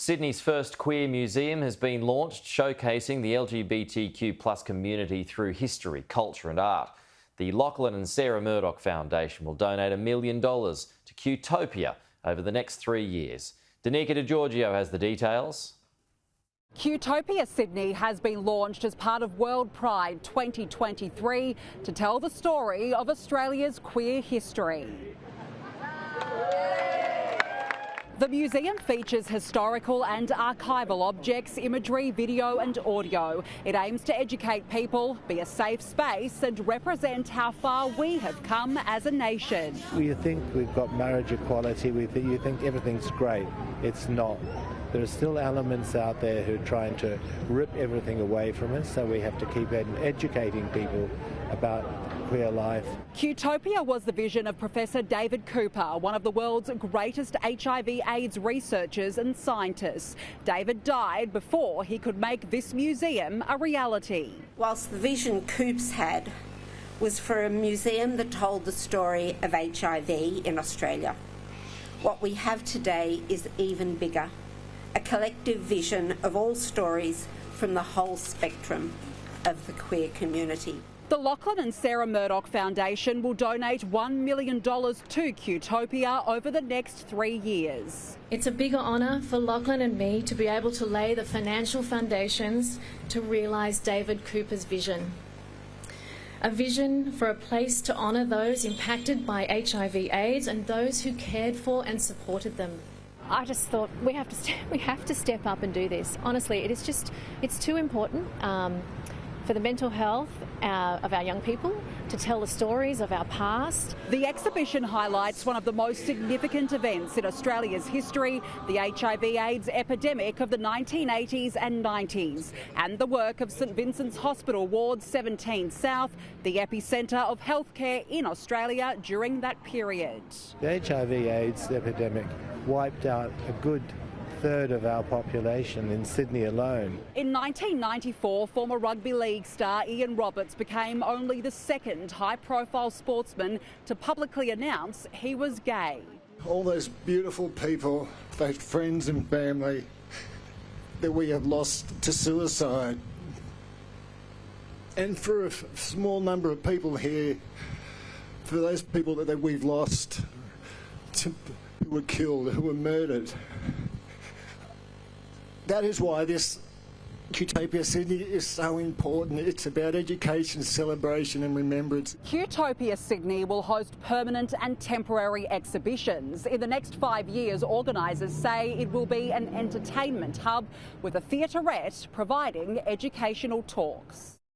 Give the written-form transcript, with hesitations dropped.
Sydney's first queer museum has been launched, showcasing the LGBTQ+ community through history, culture and art. The Lachlan and Sarah Murdoch Foundation will donate $1 million to Qtopia over the next 3 years. Danica DiGiorgio has the details. Qtopia Sydney has been launched as part of WorldPride 2023 to tell the story of Australia's queer history. The museum features historical and archival objects, imagery, video and audio. It aims to educate people, be a safe space and represent how far we have come as a nation. You think we've got marriage equality, you think everything's great. It's not. There are still elements out there who are trying to rip everything away from us, so we have to keep educating people about queer life. Qtopia was the vision of Professor David Cooper, one of the world's greatest HIV/AIDS researchers and scientists. David died before he could make this museum a reality. Whilst the vision Coops had was for a museum that told the story of HIV in Australia, what we have today is even bigger. A collective vision of all stories from the whole spectrum of the queer community. The Lachlan and Sarah Murdoch Foundation will donate $1 million to Qtopia over the next 3 years. It's a bigger honour for Lachlan and me to be able to lay the financial foundations to realise David Cooper's vision. A vision for a place to honour those impacted by HIV/AIDS and those who cared for and supported them. I just thought we have to step up and do this. Honestly, it's too important for the mental health of our young people to tell the stories of our past. The exhibition highlights one of the most significant events in Australia's history, the HIV/AIDS epidemic of the 1980s and 90s, and the work of St Vincent's Hospital Ward 17 South, the epicentre of healthcare in Australia during that period. The HIV/AIDS epidemic wiped out a good third of our population in Sydney alone. In 1994, former rugby league star Ian Roberts became only the second high-profile sportsman to publicly announce he was gay. All those beautiful people, those friends and family that we have lost to suicide. And for a small number of people here, for those people that we've lost, who were killed, who were murdered. That is why this Qtopia Sydney is so important. It's about education, celebration and remembrance. Qtopia Sydney will host permanent and temporary exhibitions. In the next 5 years, organisers say it will be an entertainment hub with a theatrette providing educational talks.